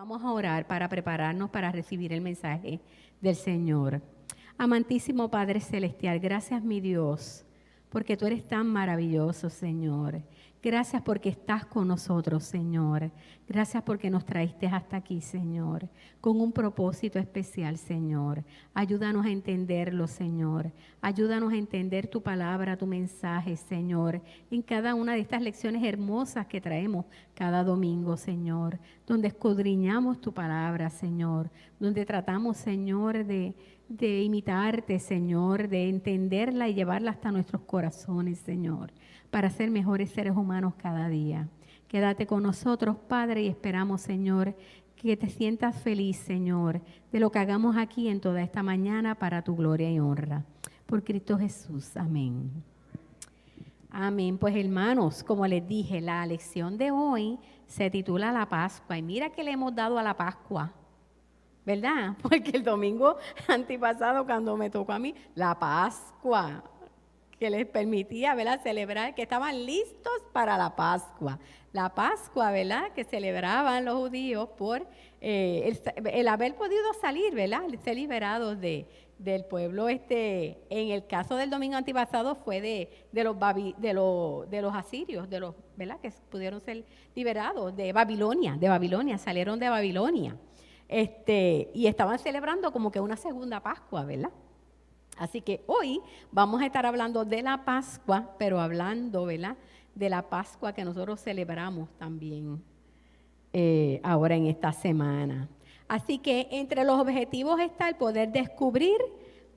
Vamos a orar para prepararnos para recibir el mensaje del Señor. Amantísimo Padre Celestial, gracias mi Dios, porque tú eres tan maravilloso, Señor. Gracias porque estás con nosotros, Señor. Gracias porque nos traíste hasta aquí, Señor, con un propósito especial, Señor. Ayúdanos a entenderlo, Señor. Ayúdanos a entender tu palabra, tu mensaje, Señor, en cada una de estas lecciones hermosas que traemos cada domingo, Señor, donde escudriñamos tu palabra, Señor, donde tratamos, Señor, de imitarte, Señor, de entenderla y llevarla hasta nuestros corazones, Señor, para ser mejores seres humanos cada día. Quédate con nosotros, Padre, y esperamos, Señor, que te sientas feliz, Señor, de lo que hagamos aquí en toda esta mañana para tu gloria y honra. Por Cristo Jesús. Amén. Amén. Pues hermanos, como les dije, la lección de hoy se titula La Pascua. Y mira que le hemos dado a la Pascua, ¿verdad? Porque el domingo antipasado, cuando me tocó a mí, la Pascua, que les permitía, ¿verdad?, celebrar, que estaban listos para la Pascua. La Pascua, ¿verdad?, que celebraban los judíos por el haber podido salir, ¿verdad?, ser liberados del pueblo. En el caso del domingo antipasado fue de los asirios, ¿verdad?, que pudieron ser liberados de Babilonia, salieron de Babilonia. Y estaban celebrando como que una segunda Pascua, ¿verdad? Así que hoy vamos a estar hablando de la Pascua, pero hablando, ¿verdad?, de la Pascua que nosotros celebramos también ahora en esta semana. Así que entre los objetivos está el poder descubrir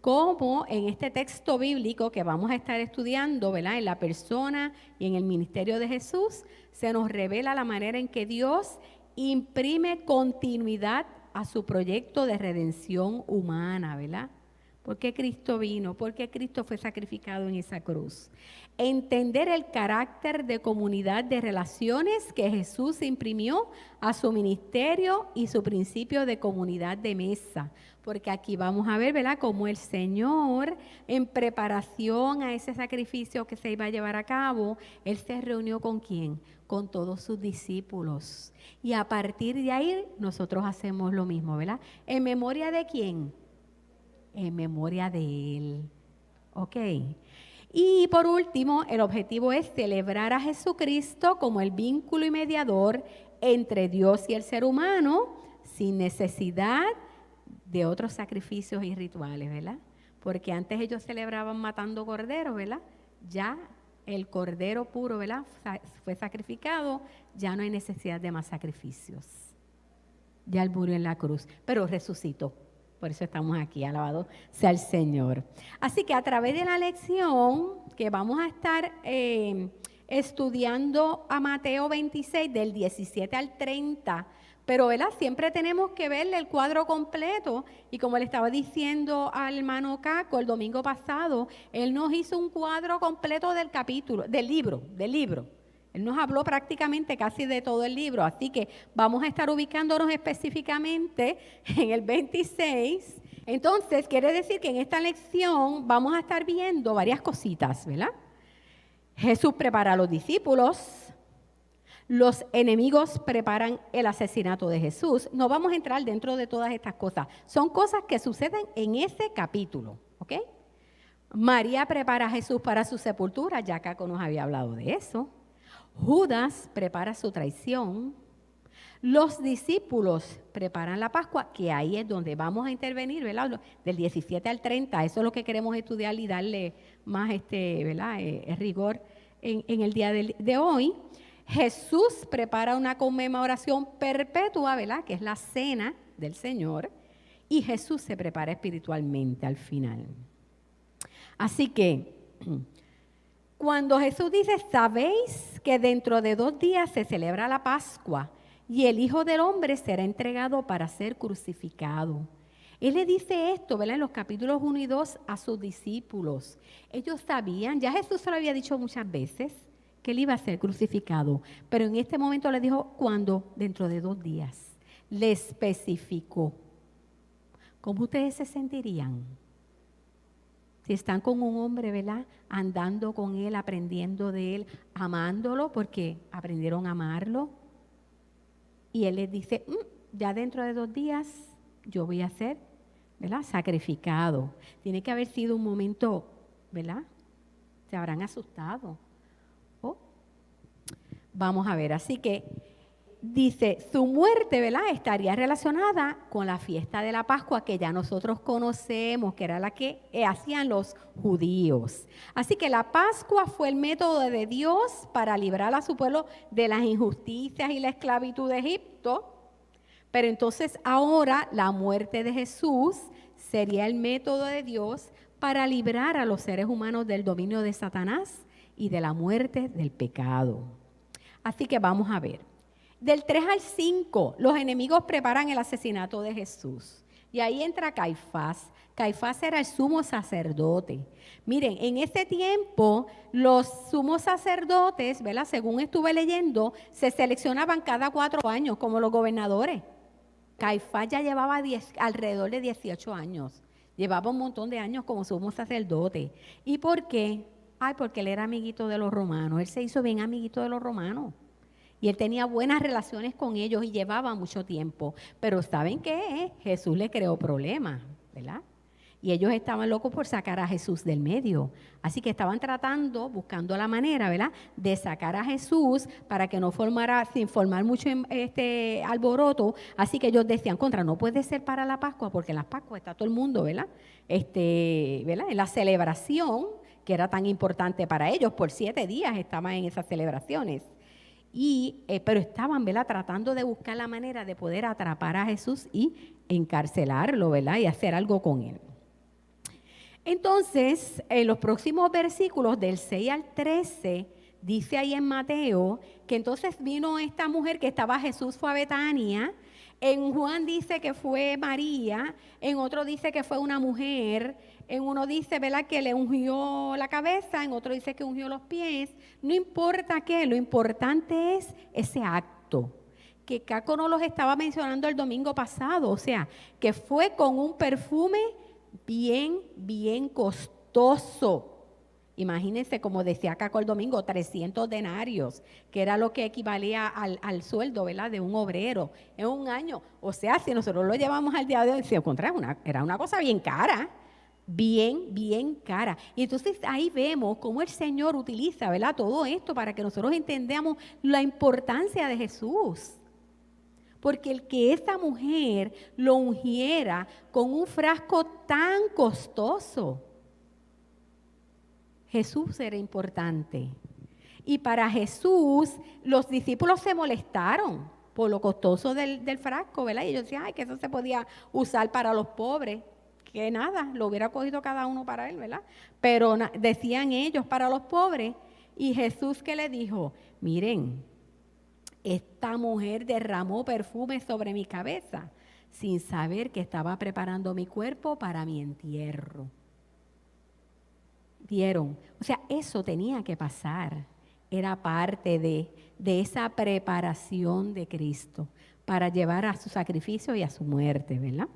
cómo en este texto bíblico que vamos a estar estudiando, ¿verdad?, en la persona y en el ministerio de Jesús, se nos revela la manera en que Dios imprime continuidad a su proyecto de redención humana, ¿verdad? ¿Por qué Cristo vino? ¿Por qué Cristo fue sacrificado en esa cruz? Entender el carácter de comunidad de relaciones que Jesús imprimió a su ministerio y su principio de comunidad de mesa. Porque aquí vamos a ver, ¿verdad?, cómo el Señor, en preparación a ese sacrificio que se iba a llevar a cabo, Él se reunió ¿con quién? Con todos sus discípulos. Y a partir de ahí nosotros hacemos lo mismo, ¿verdad? ¿En memoria de quién? En memoria de Él. ¿Ok? Y por último, el objetivo es celebrar a Jesucristo como el vínculo y mediador entre Dios y el ser humano, sin necesidad de otros sacrificios y rituales, ¿verdad? Porque antes ellos celebraban matando corderos, ¿verdad? Ya el cordero puro, ¿verdad?, fue sacrificado, ya no hay necesidad de más sacrificios. Ya Él murió en la cruz, pero resucitó. Por eso estamos aquí, alabado sea el Señor. Así que a través de la lección que vamos a estar estudiando a Mateo 26, del 17 al 30, pero ¿verdad?, siempre tenemos que verle el cuadro completo. Y como le estaba diciendo al hermano Caco el domingo pasado, él nos hizo un cuadro completo del capítulo, del libro. Él nos habló prácticamente casi de todo el libro, así que vamos a estar ubicándonos específicamente en el 26. Entonces, quiere decir que en esta lección vamos a estar viendo varias cositas, ¿verdad? Jesús prepara a los discípulos, los enemigos preparan el asesinato de Jesús. No vamos a entrar dentro de todas estas cosas, son cosas que suceden en ese capítulo, ¿ok? María prepara a Jesús para su sepultura, ya Caco nos había hablado de eso. Judas prepara su traición. Los discípulos preparan la Pascua, que ahí es donde vamos a intervenir, ¿verdad? Del 17 al 30, eso es lo que queremos estudiar y darle más ¿verdad?, rigor en el día de hoy. Jesús prepara una conmemoración perpetua, ¿verdad?, que es la cena del Señor, y Jesús se prepara espiritualmente al final. Así que cuando Jesús dice, sabéis que dentro de 2 días se celebra la Pascua y el Hijo del Hombre será entregado para ser crucificado. Él le dice esto, ¿verdad?, en los capítulos 1 y 2 a sus discípulos. Ellos sabían, ya Jesús se lo había dicho muchas veces, que él iba a ser crucificado. Pero en este momento le dijo, ¿cuándo? Dentro de 2 días. Le especificó. ¿Cómo ustedes se sentirían si están con un hombre, ¿verdad?, andando con él, aprendiendo de él, amándolo porque aprendieron a amarlo? Y él les dice, ya dentro de 2 días yo voy a ser, ¿verdad?, sacrificado. Tiene que haber sido un momento, ¿verdad? Se habrán asustado. Oh, vamos a ver, así que dice, su muerte, ¿verdad?, estaría relacionada con la fiesta de la Pascua que ya nosotros conocemos, que era la que hacían los judíos. Así que la Pascua fue el método de Dios para librar a su pueblo de las injusticias y la esclavitud de Egipto. Pero entonces ahora la muerte de Jesús sería el método de Dios para librar a los seres humanos del dominio de Satanás y de la muerte del pecado. Así que vamos a ver. Del 3 al 5, los enemigos preparan el asesinato de Jesús. Y ahí entra Caifás. Caifás era el sumo sacerdote. Miren, en ese tiempo los sumos sacerdotes, ¿verdad?, según estuve leyendo, se seleccionaban cada 4 años como los gobernadores. Caifás ya llevaba alrededor de 18 años. Llevaba un montón de años como sumo sacerdote. ¿Y por qué? Ay, porque él era amiguito de los romanos. Él se hizo bien amiguito de los romanos. Y él tenía buenas relaciones con ellos y llevaba mucho tiempo. Pero ¿saben qué? Jesús le creó problemas, ¿verdad? Y ellos estaban locos por sacar a Jesús del medio. Así que estaban buscando la manera, ¿verdad?, de sacar a Jesús para que no sin formar mucho alboroto. Así que ellos decían, no puede ser para la Pascua, porque en la Pascua está todo el mundo, ¿verdad? ¿Verdad? En la celebración, que era tan importante para ellos, por 7 días estaban en esas celebraciones. Pero estaban, ¿verdad?, tratando de buscar la manera de poder atrapar a Jesús y encarcelarlo, ¿verdad?, y hacer algo con él. Entonces, en los próximos versículos del 6 al 13, dice ahí en Mateo que entonces vino esta mujer que Jesús fue a Betania. En Juan dice que fue María, en otro dice que fue una mujer, en uno dice, ¿verdad?, que le ungió la cabeza, en otro dice que ungió los pies. No importa qué, lo importante es ese acto, que Caco nos los estaba mencionando el domingo pasado, o sea, que fue con un perfume bien costoso. Imagínense, como decía Caco el domingo, 300 denarios, que era lo que equivalía al sueldo, ¿verdad?, de un obrero en un año. O sea, si nosotros lo llevamos al día de hoy, era una cosa bien cara, bien cara. Y entonces ahí vemos cómo el Señor utiliza, ¿verdad?, todo esto para que nosotros entendamos la importancia de Jesús. Porque el que esta mujer lo ungiera con un frasco tan costoso, Jesús era importante. Y para Jesús, los discípulos se molestaron por lo costoso del frasco, ¿verdad? Y ellos decían, ay, que eso se podía usar para los pobres. Que nada, lo hubiera cogido cada uno para él, ¿verdad? Pero decían ellos, para los pobres. Y Jesús, ¿qué le dijo? Miren, esta mujer derramó perfume sobre mi cabeza sin saber que estaba preparando mi cuerpo para mi entierro. ¿Vieron? O sea, eso tenía que pasar. Era parte de esa preparación de Cristo para llevar a su sacrificio y a su muerte, ¿verdad?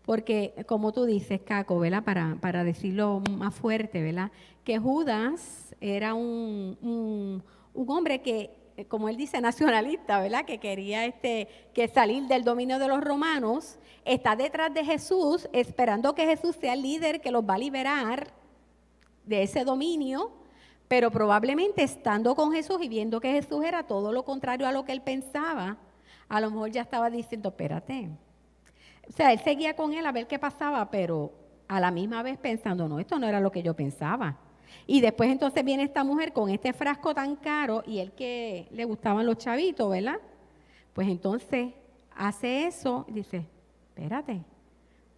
Porque, como tú dices, Caco, ¿verdad?, para decirlo más fuerte, ¿verdad?, que Judas era un hombre que, como él dice, nacionalista, ¿verdad?, que quería que salir del dominio de los romanos, está detrás de Jesús, esperando que Jesús sea el líder que los va a liberar de ese dominio, pero probablemente estando con Jesús y viendo que Jesús era todo lo contrario a lo que él pensaba, a lo mejor ya estaba diciendo, espérate. O sea, él seguía con él a ver qué pasaba, pero a la misma vez pensando, no, esto no era lo que yo pensaba. Y después entonces viene esta mujer con este frasco tan caro y él que le gustaban los chavitos, ¿verdad? Pues entonces hace eso y dice, espérate,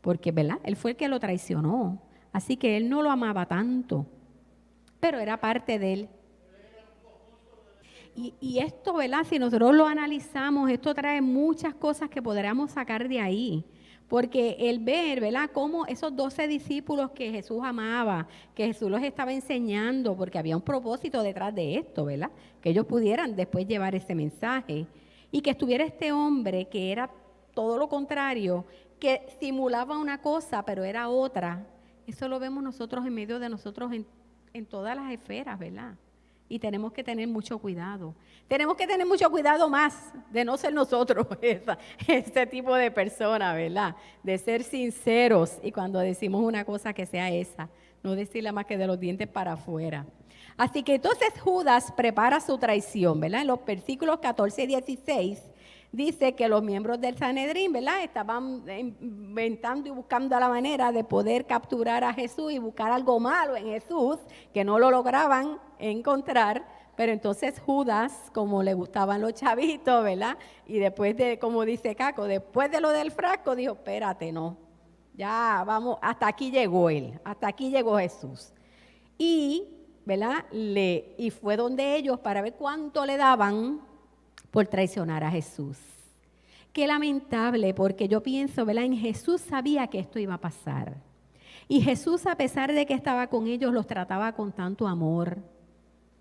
porque, ¿verdad?, él fue el que lo traicionó. Así que él no lo amaba tanto, pero era parte de él. Y esto, ¿verdad?, si nosotros lo analizamos, esto trae muchas cosas que podríamos sacar de ahí. Porque el ver, ¿verdad?, cómo esos 12 discípulos que Jesús amaba, que Jesús los estaba enseñando, porque había un propósito detrás de esto, ¿verdad?, que ellos pudieran después llevar ese mensaje. Y que estuviera este hombre que era todo lo contrario, que simulaba una cosa, pero era otra, Eso lo vemos nosotros en medio de nosotros en todas las esferas, ¿verdad? Y tenemos que tener mucho cuidado. Tenemos que tener mucho cuidado más de no ser nosotros este tipo de personas, ¿verdad? De ser sinceros y cuando decimos una cosa que sea esa, no decirla más que de los dientes para afuera. Así que entonces Judas prepara su traición, ¿verdad? En los versículos 14 y 16 dice que los miembros del Sanedrín, ¿verdad? Estaban inventando y buscando la manera de poder capturar a Jesús y buscar algo malo en Jesús, que no lo lograban encontrar, pero entonces Judas, como le gustaban los chavitos, ¿verdad? Y después de, como dice Caco, después de lo del frasco, dijo, espérate, no, ya vamos, hasta aquí llegó él, hasta aquí llegó Jesús. Y, ¿verdad? Y fue donde ellos para ver cuánto le daban por traicionar a Jesús. Qué lamentable, porque yo pienso, ¿verdad? En Jesús sabía que esto iba a pasar. Y Jesús, a pesar de que estaba con ellos, los trataba con tanto amor.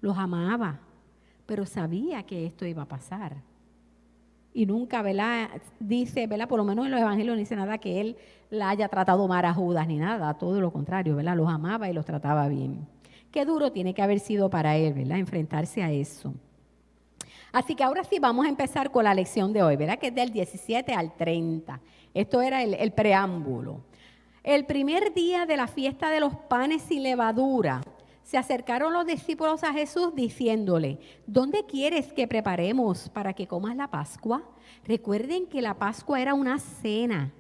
Los amaba, pero sabía que esto iba a pasar. Y nunca, ¿verdad? Dice, ¿verdad? Por lo menos en los evangelios no dice nada que él la haya tratado mal a Judas ni nada, todo lo contrario, ¿verdad? Los amaba y los trataba bien. Qué duro tiene que haber sido para él, ¿verdad? Enfrentarse a eso. Así que ahora sí vamos a empezar con la lección de hoy, ¿verdad? Que es del 17 al 30. Esto era el preámbulo. El primer día de la fiesta de los panes sin levadura, se acercaron los discípulos a Jesús diciéndole, ¿dónde quieres que preparemos para que comas la Pascua? Recuerden que la Pascua era una cena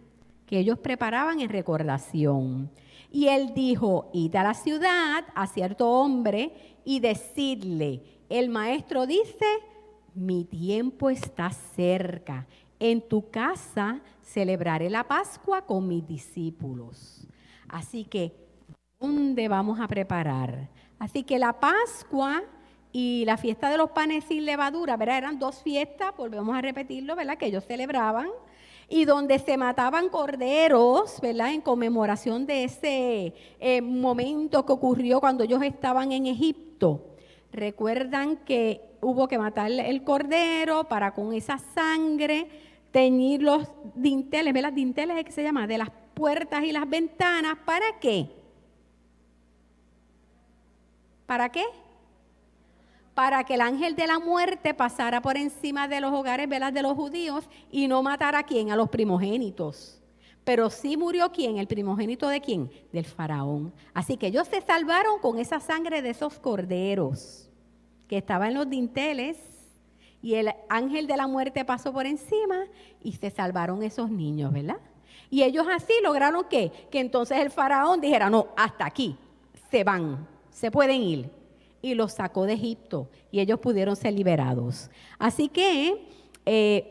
que ellos preparaban en recordación. Y él dijo, id a la ciudad a cierto hombre y decidle, el maestro dice, mi tiempo está cerca. En tu casa celebraré la Pascua con mis discípulos. Así que, ¿dónde vamos a preparar? Así que la Pascua y la fiesta de los panes sin levadura, ¿verdad? Eran dos fiestas, volvemos a repetirlo, ¿verdad? Que ellos celebraban y donde se mataban corderos, ¿verdad? En conmemoración de ese momento que ocurrió cuando ellos estaban en Egipto. Recuerdan que hubo que matar el cordero para con esa sangre teñir los dinteles, ¿verdad? Dinteles es que se llama, de las puertas y las ventanas. ¿Para qué? ¿Para qué? Para que el ángel de la muerte pasara por encima de los hogares, ¿verdad? De los judíos y no matara a quién, a los primogénitos. Pero sí murió ¿quién? ¿El primogénito de quién? Del faraón. Así que ellos se salvaron con esa sangre de esos corderos que estaban en los dinteles y el ángel de la muerte pasó por encima y se salvaron esos niños, ¿verdad? Y ellos así lograron ¿qué? Que entonces el faraón dijera, no, hasta aquí, se van, se pueden ir. Y los sacó de Egipto y ellos pudieron ser liberados. Así que,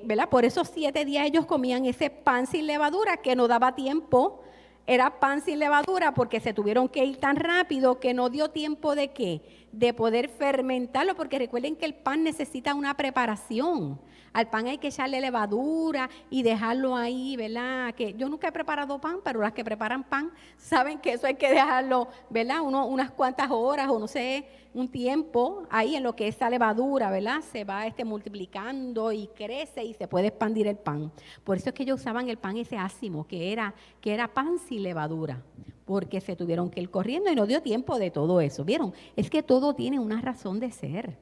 ¿verdad? Por esos 7 días ellos comían ese pan sin levadura que no daba tiempo. Era pan sin levadura porque se tuvieron que ir tan rápido que no dio tiempo de ¿qué? De poder fermentarlo, porque recuerden que el pan necesita una preparación. Al pan hay que echarle levadura y dejarlo ahí, ¿verdad? Que yo nunca he preparado pan, pero las que preparan pan saben que eso hay que dejarlo, ¿verdad? Unas cuantas horas o no sé, un tiempo ahí en lo que esa levadura, ¿verdad? Se va multiplicando y crece y se puede expandir el pan. Por eso es que ellos usaban el pan ese ácimo, que era pan sin levadura, porque se tuvieron que ir corriendo y no dio tiempo de todo eso. ¿Vieron? Es que todo tiene una razón de ser.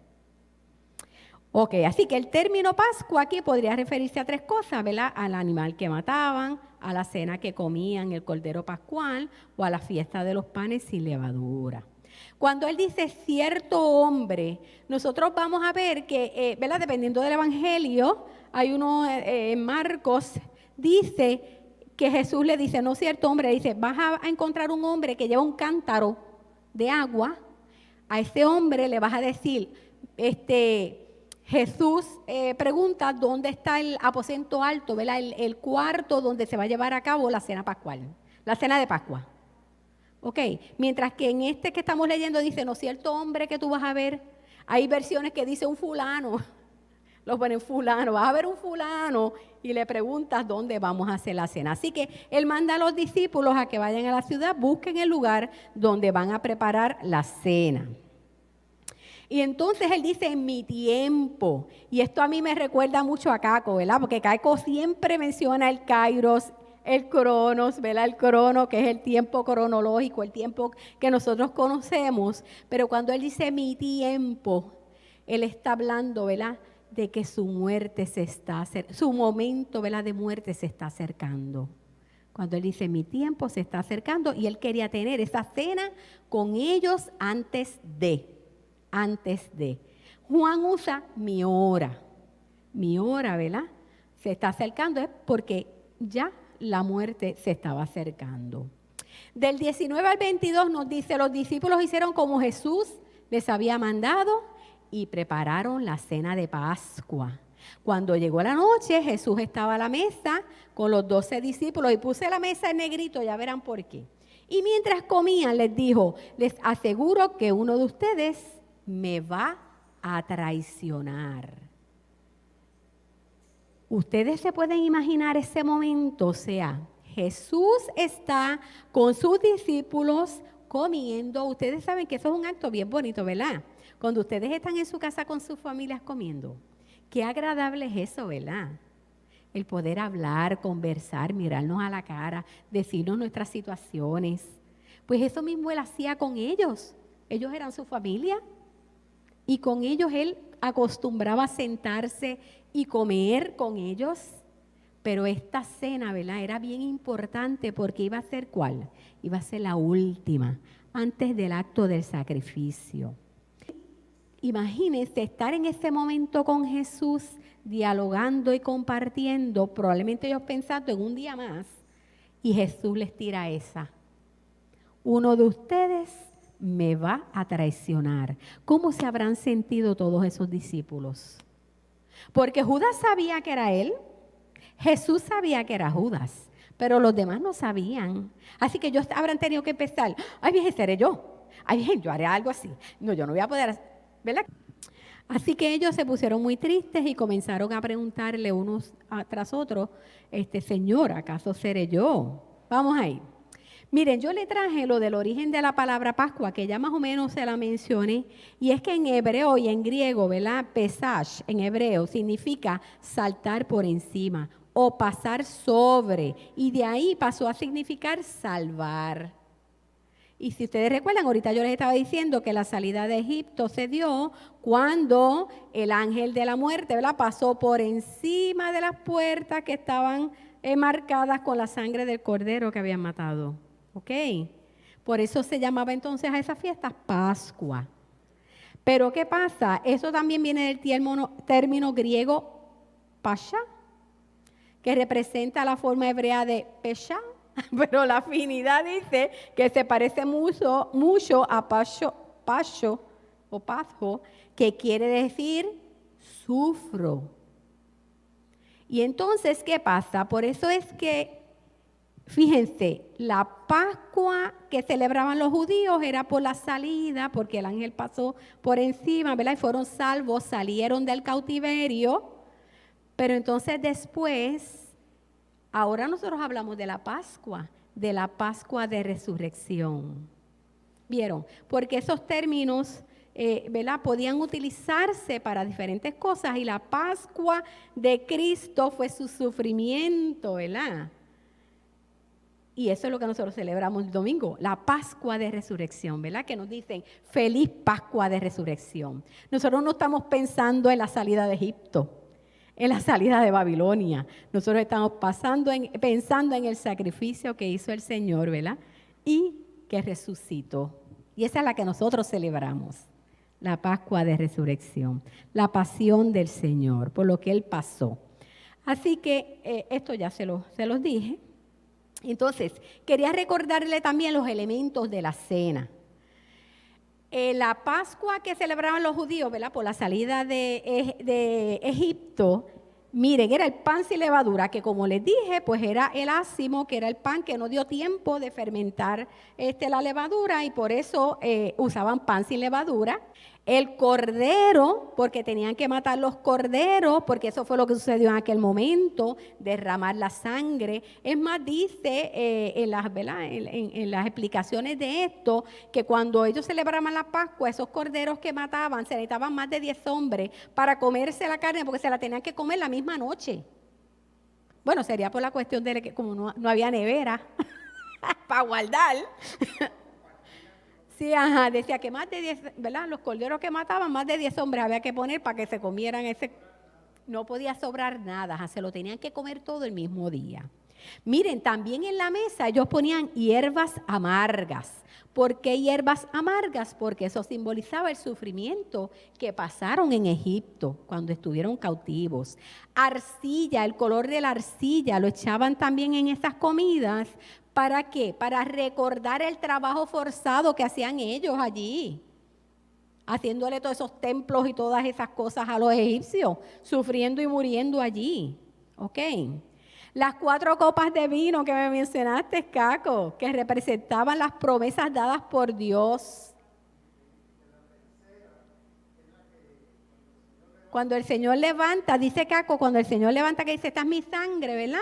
Ok, así que el término Pascua aquí podría referirse a 3 cosas, ¿verdad? Al animal que mataban, a la cena que comían, el cordero pascual, o a la fiesta de los panes sin levadura. Cuando él dice cierto hombre, nosotros vamos a ver que, ¿verdad? Dependiendo del evangelio, hay uno en Marcos, dice que Jesús le dice, no cierto hombre, dice, vas a encontrar un hombre que lleva un cántaro de agua, a ese hombre le vas a decir, Jesús pregunta dónde está el aposento alto, ¿verdad? El cuarto donde se va a llevar a cabo la cena pascual, la cena de Pascua. Ok, mientras que en este que estamos leyendo dice, no cierto hombre que tú vas a ver, hay versiones que dice un fulano, los ponen fulano, vas a ver un fulano y le preguntas dónde vamos a hacer la cena. Así que él manda a los discípulos a que vayan a la ciudad, busquen el lugar donde van a preparar la cena. Y entonces él dice, en mi tiempo, y esto a mí me recuerda mucho a Caco, ¿verdad? Porque Caco siempre menciona el Kairos, el cronos, ¿verdad? El crono, que es el tiempo cronológico, el tiempo que nosotros conocemos. Pero cuando Él dice mi tiempo, Él está hablando, ¿verdad?, de que su muerte su momento, ¿verdad?, de muerte se está acercando. Cuando Él dice mi tiempo se está acercando, y Él quería tener esa cena con ellos antes de. Juan usa mi hora, ¿verdad? Se está acercando, es porque ya la muerte se estaba acercando. Del 19 al 22 nos dice, los discípulos hicieron como Jesús les había mandado y prepararon la cena de Pascua. Cuando llegó la noche, Jesús estaba a la mesa con los 12 discípulos, y puse la mesa en negrito, ya verán por qué. Y mientras comían les dijo, les aseguro que uno de ustedes me va a traicionar. Ustedes se pueden imaginar ese momento, o sea, Jesús está con sus discípulos comiendo. Ustedes saben que eso es un acto bien bonito, ¿verdad? Cuando ustedes están en su casa con sus familias comiendo, qué agradable es eso, ¿verdad? El poder hablar, conversar, mirarnos a la cara, decirnos nuestras situaciones. Pues eso mismo Él hacía con ellos. Ellos eran su familia y con ellos Él acostumbraba a sentarse y comer con ellos. Pero esta cena, ¿verdad?, era bien importante porque iba a ser ¿cuál? Iba a ser la última, antes del acto del sacrificio. Imagínense estar en ese momento con Jesús, dialogando y compartiendo, probablemente ellos pensando en un día más, y Jesús les tira esa. Uno de ustedes me va a traicionar. ¿Cómo se habrán sentido todos esos discípulos? Porque Judas sabía que era él, Jesús sabía que era Judas, pero los demás no sabían. Así que ellos habrán tenido que pensar, ay, bien, seré yo. Ay, bien, yo haré algo así. No, yo no voy a poder hacer, ¿verdad? Así que ellos se pusieron muy tristes y comenzaron a preguntarle unos tras otros, Señor, ¿acaso seré yo? Vamos ahí. Miren, yo le traje lo del origen de la palabra Pascua, que ya más o menos se la mencioné, y es que en hebreo y en griego, ¿verdad? Pesash en hebreo significa saltar por encima o pasar sobre, y de ahí pasó a significar salvar. Y si ustedes recuerdan, ahorita yo les estaba diciendo que la salida de Egipto se dio cuando el ángel de la muerte, ¿verdad?, pasó por encima de las puertas que estaban marcadas con la sangre del cordero que habían matado. ¿Ok? Por eso se llamaba entonces a esa fiesta Pascua. Pero ¿qué pasa? Eso también viene del término griego pasha, que representa la forma hebrea de pesha, pero la afinidad dice que se parece mucho a pasho o pasjo, que quiere decir sufro. Y entonces, ¿qué pasa? Por eso es que, fíjense, la Pascua que celebraban los judíos era por la salida, porque el ángel pasó por encima, ¿verdad? Y fueron salvos, salieron del cautiverio. Pero entonces después, ahora nosotros hablamos de la Pascua de resurrección. ¿Vieron? Porque esos términos, ¿verdad?, podían utilizarse para diferentes cosas, y la Pascua de Cristo fue su sufrimiento, ¿verdad? Y eso es lo que nosotros celebramos el domingo, la Pascua de Resurrección, ¿verdad? Que nos dicen, feliz Pascua de Resurrección. Nosotros no estamos pensando en la salida de Egipto, en la salida de Babilonia. Nosotros estamos pensando en el sacrificio que hizo el Señor, ¿verdad? Y que resucitó. Y esa es la que nosotros celebramos, la Pascua de Resurrección, la pasión del Señor, por lo que Él pasó. Así que esto ya se los dije. Entonces, quería recordarle también los elementos de la cena. La Pascua que celebraban los judíos, ¿verdad?, por la salida de Egipto, miren, era el pan sin levadura, que como les dije, pues era el ácimo, que era el pan que no dio tiempo de fermentar la levadura, y por eso usaban pan sin levadura. El cordero, porque tenían que matar los corderos, porque eso fue lo que sucedió en aquel momento, derramar la sangre. Es más, dice en las explicaciones de esto, que cuando ellos celebraban la Pascua, esos corderos que mataban, se necesitaban más de 10 hombres para comerse la carne, porque se la tenían que comer la misma noche. Bueno, sería por la cuestión de que como no había nevera para guardar. Sí, ajá, decía que más de 10, ¿verdad? Los corderos que mataban, más de 10 hombres había que poner para que se comieran ese. No podía sobrar nada, ajá, se lo tenían que comer todo el mismo día. Miren, también en la mesa ellos ponían hierbas amargas. ¿Por qué hierbas amargas? Porque eso simbolizaba el sufrimiento que pasaron en Egipto cuando estuvieron cautivos. Arcilla, el color de la arcilla lo echaban también en esas comidas. ¿Para qué? Para recordar el trabajo forzado que hacían ellos allí, haciéndole todos esos templos y todas esas cosas a los egipcios, sufriendo y muriendo allí. ¿Ok? Las 4 copas de vino que me mencionaste, Caco, que representaban las promesas dadas por Dios. Cuando el Señor levanta, dice Caco, cuando el Señor levanta que dice, esta es mi sangre, ¿verdad?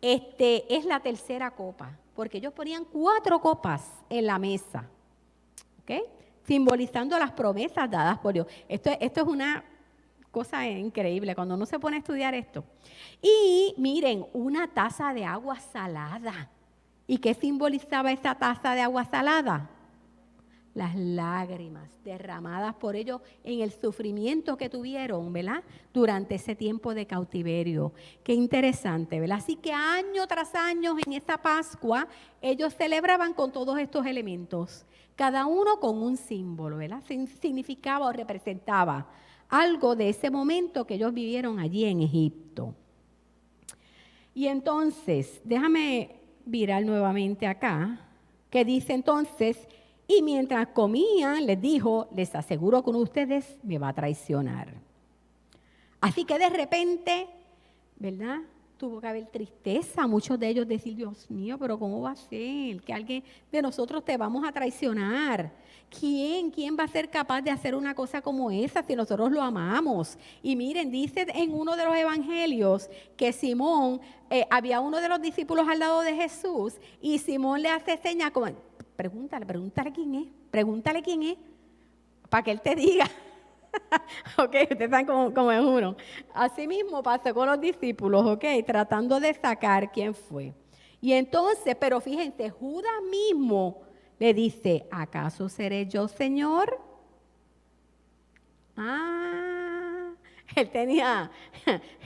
Es la tercera copa, porque ellos ponían 4 copas en la mesa, ¿ok? Simbolizando las promesas dadas por Dios. Esto es una cosa increíble cuando uno se pone a estudiar esto. Y miren, una taza de agua salada. ¿Y qué simbolizaba esa taza de agua salada? Las lágrimas derramadas por ellos en el sufrimiento que tuvieron, ¿verdad? Durante ese tiempo de cautiverio. Qué interesante, ¿verdad? Así que año tras año en esa Pascua, ellos celebraban con todos estos elementos, cada uno con un símbolo, ¿verdad? Significaba o representaba algo de ese momento que ellos vivieron allí en Egipto. Y entonces, déjame virar nuevamente acá, que dice entonces, y mientras comían, les dijo, les aseguro que uno de ustedes me va a traicionar. Así que de repente, ¿verdad? Tuvo que haber tristeza. Muchos de ellos decir, Dios mío, pero ¿cómo va a ser? Que alguien de nosotros te vamos a traicionar. ¿Quién va a ser capaz de hacer una cosa como esa si nosotros lo amamos? Y miren, dice en uno de los evangelios que Simón, había uno de los discípulos al lado de Jesús y Simón le hace señas como, pregúntale quién es, para que él te diga. Ok, ustedes saben cómo es uno. Así mismo pasó con los discípulos, ok, tratando de sacar quién fue. Y entonces, pero fíjense, Judas mismo le dice, ¿acaso seré yo, Señor?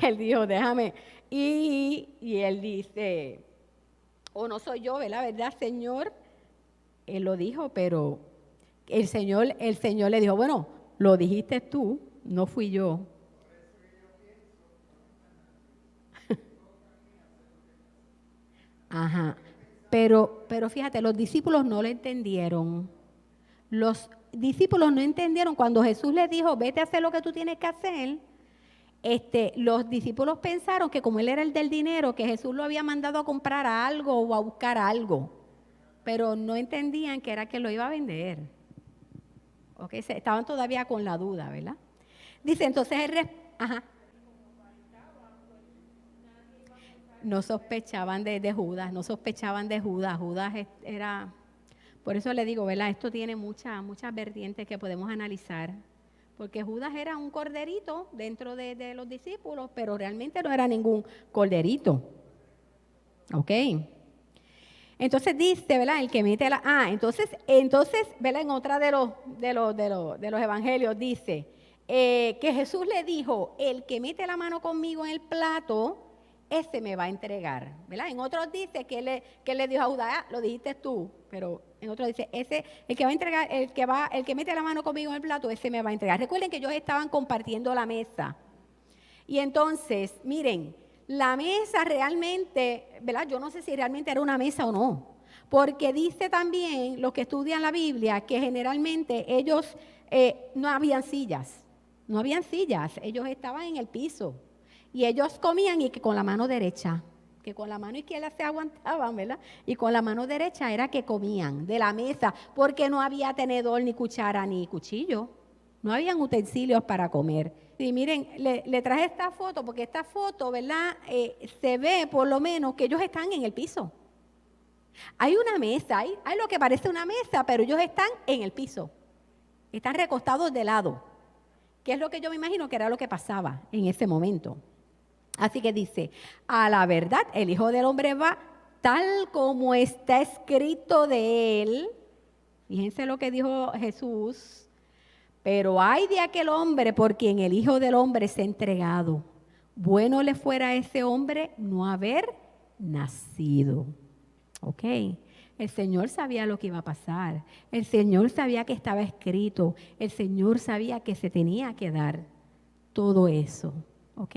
Él dijo, déjame. Y él dice, o no soy yo, ¿verdad, Señor? Él lo dijo, pero el Señor le dijo, bueno, lo dijiste tú, no fui yo. Ajá. Pero fíjate, los discípulos no lo entendieron. Los discípulos no entendieron cuando Jesús les dijo, vete a hacer lo que tú tienes que hacer. Los discípulos pensaron que como él era el del dinero, que Jesús lo había mandado a comprar algo o a buscar algo. Pero no entendían que era que lo iba a vender. Okay, estaban todavía con la duda, ¿verdad? Dice, entonces no sospechaban de Judas, no sospechaban de Judas. Judas era, por eso le digo, ¿verdad? Esto tiene muchas vertientes que podemos analizar. Porque Judas era un corderito dentro de los discípulos, pero realmente no era ningún corderito. ¿Ok? Entonces dice, ¿verdad? El que mete entonces, ¿verdad? En otra de los evangelios dice que Jesús le dijo, el que mete la mano conmigo en el plato, ese me va a entregar, ¿verdad? En otros dice que él le dijo a Judas, lo dijiste tú, pero en otros dice, el que va a entregar, el que mete la mano conmigo en el plato, ese me va a entregar. Recuerden que ellos estaban compartiendo la mesa. Y entonces, miren, la mesa realmente, ¿verdad? Yo no sé si realmente era una mesa o no, porque dice también los que estudian la Biblia que generalmente ellos no habían sillas, ellos estaban en el piso y ellos comían y que con la mano derecha, que con la mano izquierda se aguantaban, ¿verdad? Y con la mano derecha era que comían de la mesa, porque no había tenedor, ni cuchara, ni cuchillo, no habían utensilios para comer. Sí, miren, le traje esta foto, porque esta foto, ¿verdad? Se ve por lo menos que ellos están en el piso. Hay una mesa, hay lo que parece una mesa, pero ellos están en el piso. Están recostados de lado. ¿Qué es lo que yo me imagino que era lo que pasaba en ese momento? Así que dice, a la verdad, el Hijo del Hombre va tal como está escrito de él. Fíjense lo que dijo Jesús. Pero ay de aquel hombre por quien el Hijo del Hombre se ha entregado. Bueno le fuera a ese hombre no haber nacido. ¿Ok? El Señor sabía lo que iba a pasar. El Señor sabía que estaba escrito. El Señor sabía que se tenía que dar todo eso. ¿Ok?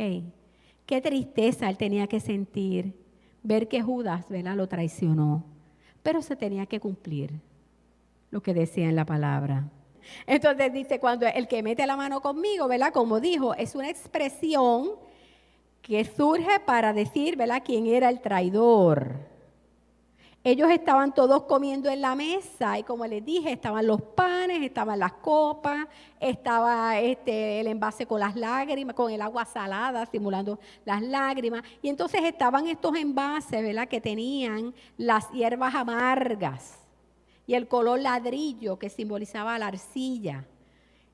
Qué tristeza él tenía que sentir ver que Judas, ¿verdad?, lo traicionó. Pero se tenía que cumplir lo que decía en la palabra. Entonces dice, cuando el que mete la mano conmigo, ¿verdad?, como dijo, es una expresión que surge para decir, ¿verdad?, quién era el traidor. Ellos estaban todos comiendo en la mesa y como les dije, estaban los panes, estaban las copas, estaba el envase con las lágrimas, con el agua salada simulando las lágrimas. Y entonces estaban estos envases, ¿verdad?, que tenían las hierbas amargas y el color ladrillo que simbolizaba la arcilla.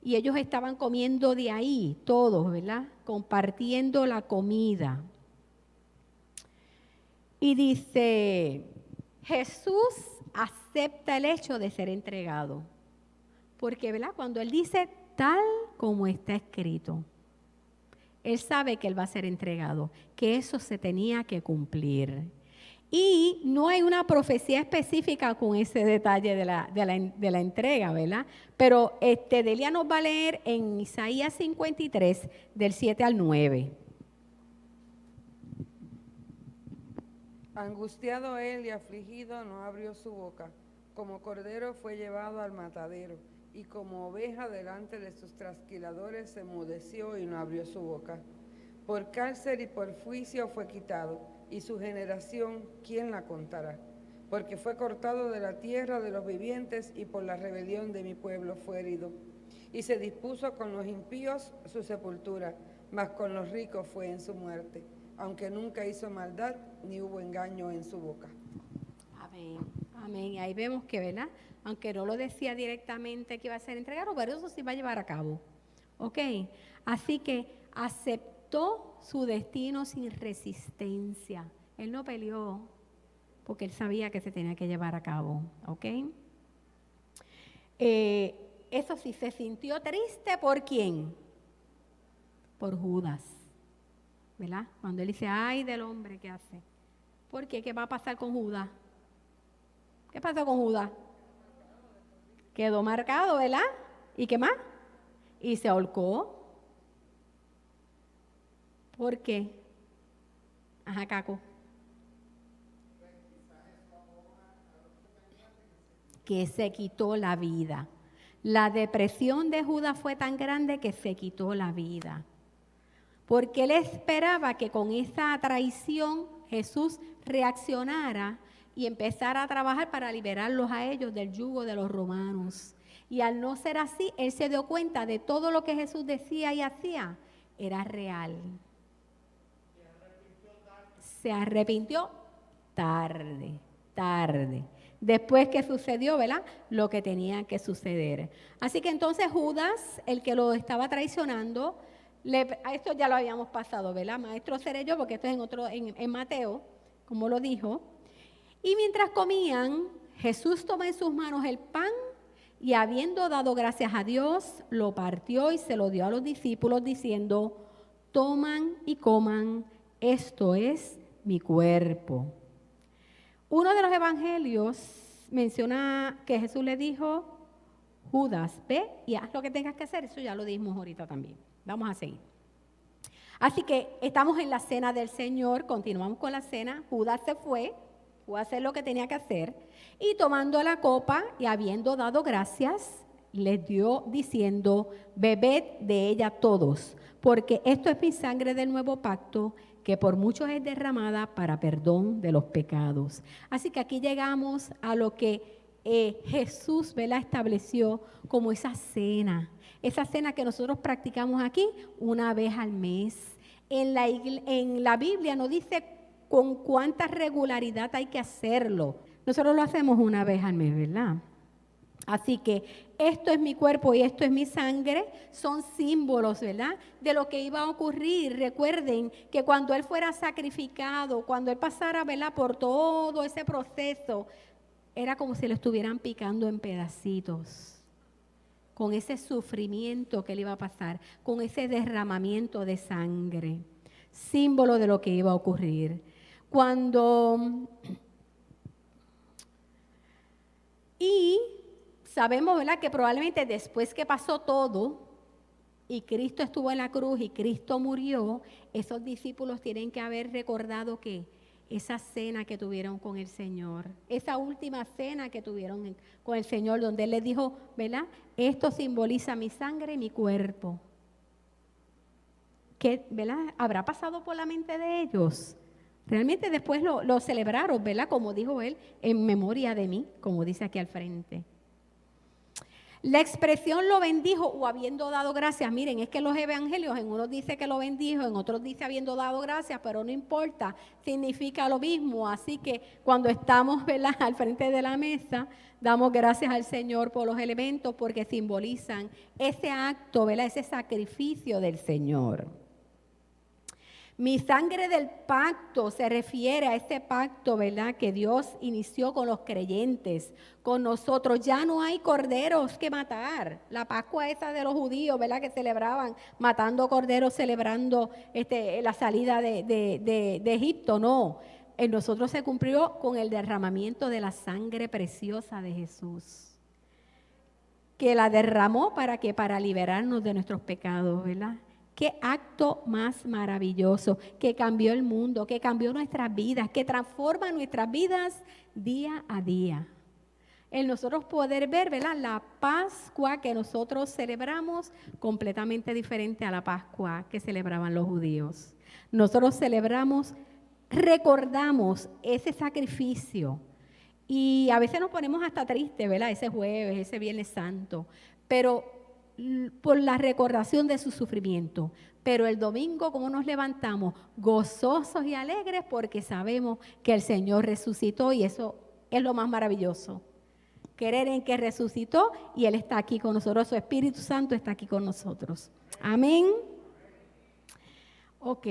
Y ellos estaban comiendo de ahí, todos, ¿verdad?, compartiendo la comida. Y dice, Jesús acepta el hecho de ser entregado. Porque, ¿verdad?, cuando Él dice tal como está escrito, Él sabe que Él va a ser entregado, que eso se tenía que cumplir. Y no hay una profecía específica con ese detalle de la entrega, ¿verdad? Pero Delia nos va a leer en Isaías 53, del 7 al 9. Angustiado él y afligido no abrió su boca. Como cordero fue llevado al matadero, y como oveja delante de sus trasquiladores se enmudeció y no abrió su boca. Por cárcel y por juicio fue quitado, y su generación, ¿quién la contará? Porque fue cortado de la tierra de los vivientes, y por la rebelión de mi pueblo fue herido. Y se dispuso con los impíos su sepultura, mas con los ricos fue en su muerte, aunque nunca hizo maldad, ni hubo engaño en su boca. Amén, amén. Ahí vemos que, ¿verdad?, aunque no lo decía directamente que iba a ser entregado, pero eso sí va a llevar a cabo. ¿Ok? Así que aceptó su destino sin resistencia. Él no peleó porque él sabía que se tenía que llevar a cabo. ¿Ok? Eso sí, se sintió triste ¿por quién? Por Judas. ¿Verdad? Cuando él dice, ay del hombre, ¿qué hace? ¿Por qué? ¿Qué va a pasar con Judas? ¿Qué pasó con Judas? Quedó marcado, ¿verdad? ¿Y qué más? Y se ahorcó. ¿Por qué? Ajá, Caco. Que se quitó la vida. La depresión de Judas fue tan grande que se quitó la vida. Porque él esperaba que con esa traición Jesús reaccionara y empezara a trabajar para liberarlos a ellos del yugo de los romanos. Y al no ser así, él se dio cuenta de todo lo que Jesús decía y hacía era real. Se arrepintió tarde, tarde. Después que sucedió, ¿verdad?, lo que tenía que suceder. Así que entonces Judas, el que lo estaba traicionando, a esto ya lo habíamos pasado, ¿verdad? Maestro seré yo, porque esto es en Mateo, como lo dijo. Y mientras comían, Jesús tomó en sus manos el pan y habiendo dado gracias a Dios, lo partió y se lo dio a los discípulos diciendo, toman y coman, esto es mi cuerpo. Uno de los evangelios menciona que Jesús le dijo, Judas, ve y haz lo que tengas que hacer. Eso ya lo dijimos ahorita también. Vamos a seguir. Así que estamos en la cena del Señor, continuamos con la cena. Judas se fue a hacer lo que tenía que hacer y tomando la copa y habiendo dado gracias, les dio diciendo, bebed de ella todos, porque esto es mi sangre del nuevo pacto, que por muchos es derramada para perdón de los pecados. Así que aquí llegamos a lo que Jesús, ¿verdad?, estableció como esa cena que nosotros practicamos aquí una vez al mes. En la Biblia no dice con cuánta regularidad hay que hacerlo. Nosotros lo hacemos una vez al mes, ¿verdad? Así que esto es mi cuerpo y esto es mi sangre, son símbolos, ¿verdad?, de lo que iba a ocurrir. Recuerden que cuando Él fuera sacrificado, cuando Él pasara, ¿verdad?, por todo ese proceso, era como si lo estuvieran picando en pedacitos, con ese sufrimiento que Él iba a pasar, con ese derramamiento de sangre, símbolo de lo que iba a ocurrir. Y sabemos, ¿verdad?, que probablemente después que pasó todo y Cristo estuvo en la cruz y Cristo murió, esos discípulos tienen que haber recordado que esa cena que tuvieron con el Señor, esa última cena que tuvieron con el Señor, donde Él les dijo, ¿verdad?, esto simboliza mi sangre y mi cuerpo. ¿Qué, verdad?, habrá pasado por la mente de ellos? Realmente después lo celebraron, ¿verdad?, como dijo Él, en memoria de mí, como dice aquí al frente. La expresión lo bendijo o habiendo dado gracias, miren, es que los evangelios en unos dice que lo bendijo, en otros dice habiendo dado gracias, pero no importa, significa lo mismo. Así que cuando estamos, ¿verdad?, al frente de la mesa, damos gracias al Señor por los elementos porque simbolizan ese acto, ¿verdad?, ese sacrificio del Señor. Mi sangre del pacto se refiere a ese pacto, ¿verdad?, que Dios inició con los creyentes, con nosotros. Ya no hay corderos que matar. La Pascua esa de los judíos, ¿verdad?, que celebraban matando corderos, celebrando la salida de Egipto. No, en nosotros se cumplió con el derramamiento de la sangre preciosa de Jesús, que la derramó para liberarnos de nuestros pecados, ¿verdad? Qué acto más maravilloso, que cambió el mundo, que cambió nuestras vidas, que transforma nuestras vidas día a día. El nosotros poder ver, ¿verdad?, la Pascua que nosotros celebramos completamente diferente a la Pascua que celebraban los judíos. Nosotros recordamos ese sacrificio y a veces nos ponemos hasta tristes, ¿verdad?, ese jueves, ese Viernes Santo, pero por la recordación de su sufrimiento. Pero el domingo, como nos levantamos, gozosos y alegres porque sabemos que el Señor resucitó y eso es lo más maravilloso. Creer en que resucitó y Él está aquí con nosotros, su Espíritu Santo está aquí con nosotros. Amén. Ok,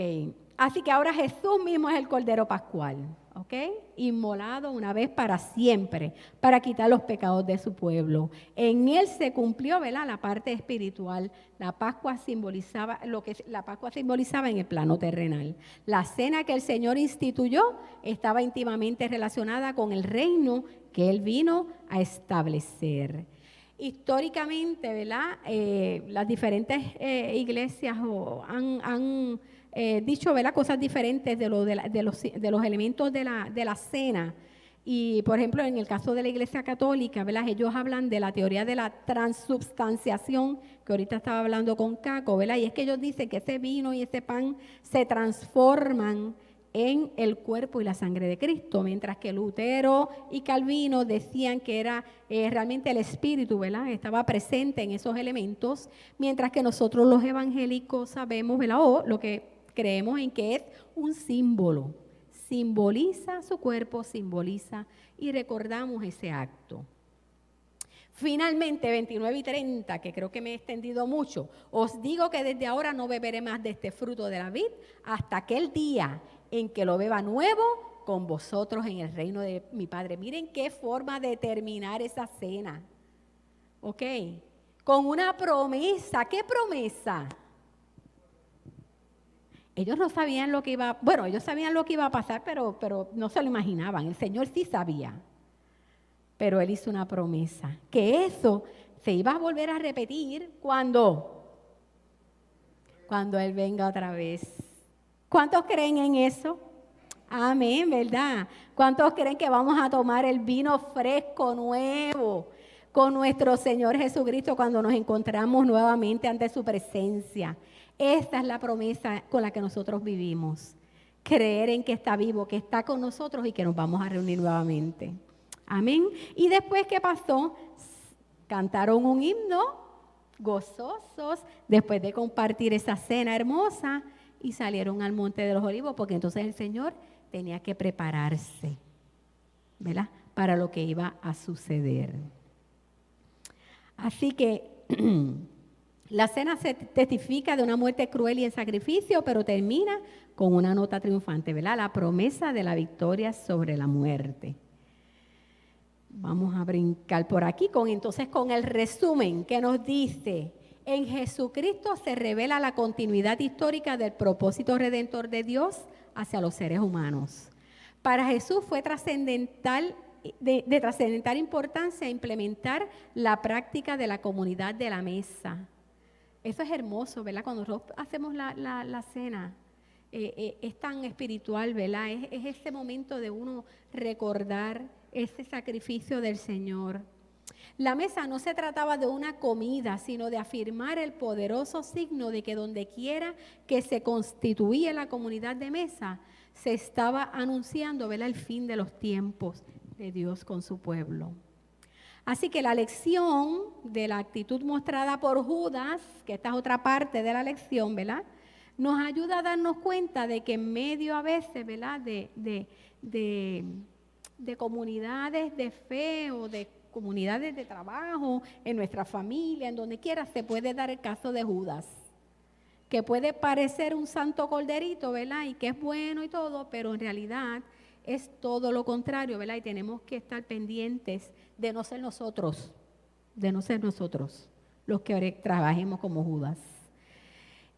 así que ahora Jesús mismo es el Cordero Pascual, ¿ok? Inmolado una vez para siempre, para quitar los pecados de su pueblo. En Él se cumplió, ¿verdad?, la parte espiritual. La Pascua simbolizaba lo que la Pascua simbolizaba en el plano terrenal. La cena que el Señor instituyó estaba íntimamente relacionada con el reino que Él vino a establecer. Históricamente, ¿verdad?, las diferentes iglesias han dicho, ¿verdad?, cosas diferentes de los elementos de la cena. Y, por ejemplo, en el caso de la Iglesia Católica, ¿verdad?, ellos hablan de la teoría de la transubstanciación, que ahorita estaba hablando con Caco, ¿verdad?, y es que ellos dicen que ese vino y ese pan se transforman en el cuerpo y la sangre de Cristo, mientras que Lutero y Calvino decían que era realmente el Espíritu, ¿verdad?, estaba presente en esos elementos, mientras que nosotros los evangélicos sabemos, ¿verdad?, o lo que creemos en que es un símbolo, simboliza su cuerpo, simboliza y recordamos ese acto. Finalmente, 29 y 30, que creo que me he extendido mucho, os digo que desde ahora no beberé más de este fruto de la vid hasta aquel día en que lo beba nuevo con vosotros en el reino de mi Padre. Miren qué forma de terminar esa cena, ¿ok? Con una promesa. ¿Qué promesa? Ellos no sabían lo que iba, bueno, ellos sabían lo que iba a pasar, pero no se lo imaginaban. El Señor sí sabía, pero Él hizo una promesa, que eso se iba a volver a repetir cuando Él venga otra vez. ¿Cuántos creen en eso? Amén, ¿verdad? ¿Cuántos creen que vamos a tomar el vino fresco, nuevo, con nuestro Señor Jesucristo cuando nos encontramos nuevamente ante su presencia? Esta es la promesa con la que nosotros vivimos. Creer en que está vivo, que está con nosotros y que nos vamos a reunir nuevamente. Amén. Y después, ¿qué pasó? Cantaron un himno gozosos después de compartir esa cena hermosa y salieron al Monte de los Olivos porque entonces el Señor tenía que prepararse, ¿verdad?, para lo que iba a suceder. Así que la cena se testifica de una muerte cruel y en sacrificio, pero termina con una nota triunfante, ¿verdad? La promesa de la victoria sobre la muerte. Vamos a brincar por aquí entonces con el resumen que nos dice: en Jesucristo se revela la continuidad histórica del propósito redentor de Dios hacia los seres humanos. Para Jesús fue trascendental, de trascendental importancia implementar la práctica de la comunidad de la mesa. Eso es hermoso, ¿verdad? Cuando nosotros hacemos la cena, es tan espiritual, ¿verdad? Es ese momento de uno recordar ese sacrificio del Señor. La mesa no se trataba de una comida, sino de afirmar el poderoso signo de que donde quiera que se constituía la comunidad de mesa, se estaba anunciando, ¿verdad?, el fin de los tiempos de Dios con su pueblo. Así que la lección de la actitud mostrada por Judas, que esta es otra parte de la lección, ¿verdad?, nos ayuda a darnos cuenta de que en medio a veces, ¿verdad?, de comunidades de fe o de comunidades de trabajo, en nuestra familia, en donde quiera, se puede dar el caso de Judas, que puede parecer un santo corderito, ¿verdad?, y que es bueno y todo, pero en realidad es todo lo contrario, ¿verdad? Y tenemos que estar pendientes de no ser nosotros los que trabajemos como Judas.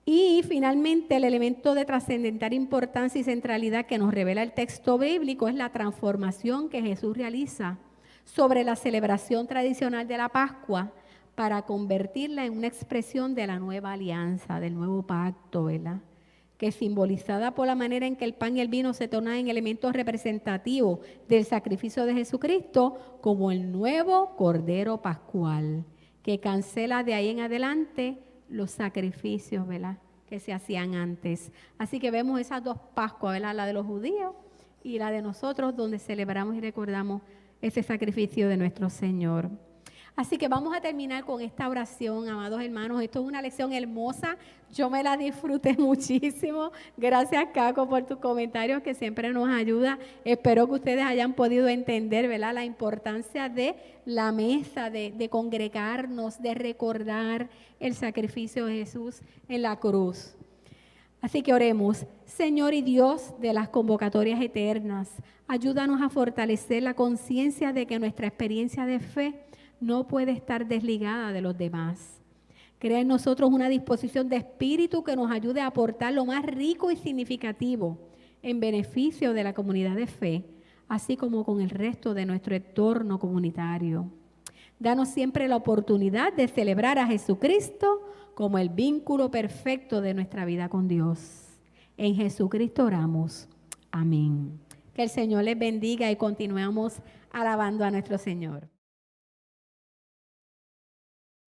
Y finalmente, el elemento de trascendental importancia y centralidad que nos revela el texto bíblico es la transformación que Jesús realiza sobre la celebración tradicional de la Pascua para convertirla en una expresión de la nueva alianza, del nuevo pacto, ¿verdad?, que simbolizada por la manera en que el pan y el vino se tornan en elementos representativos del sacrificio de Jesucristo, como el nuevo Cordero Pascual, que cancela de ahí en adelante los sacrificios, ¿verdad?, que se hacían antes. Así que vemos esas dos Pascuas, ¿verdad?, la de los judíos y la de nosotros, donde celebramos y recordamos ese sacrificio de nuestro Señor. Así que vamos a terminar con esta oración, amados hermanos. Esto es una lección hermosa. Yo me la disfruté muchísimo. Gracias, Caco, por tus comentarios que siempre nos ayuda. Espero que ustedes hayan podido entender, ¿verdad?, la importancia de la mesa, de congregarnos, de recordar el sacrificio de Jesús en la cruz. Así que oremos. Señor y Dios de las convocatorias eternas, ayúdanos a fortalecer la conciencia de que nuestra experiencia de fe no puede estar desligada de los demás. Crea en nosotros una disposición de espíritu que nos ayude a aportar lo más rico y significativo en beneficio de la comunidad de fe, así como con el resto de nuestro entorno comunitario. Danos siempre la oportunidad de celebrar a Jesucristo como el vínculo perfecto de nuestra vida con Dios. En Jesucristo oramos. Amén. Que el Señor les bendiga y continuemos alabando a nuestro Señor.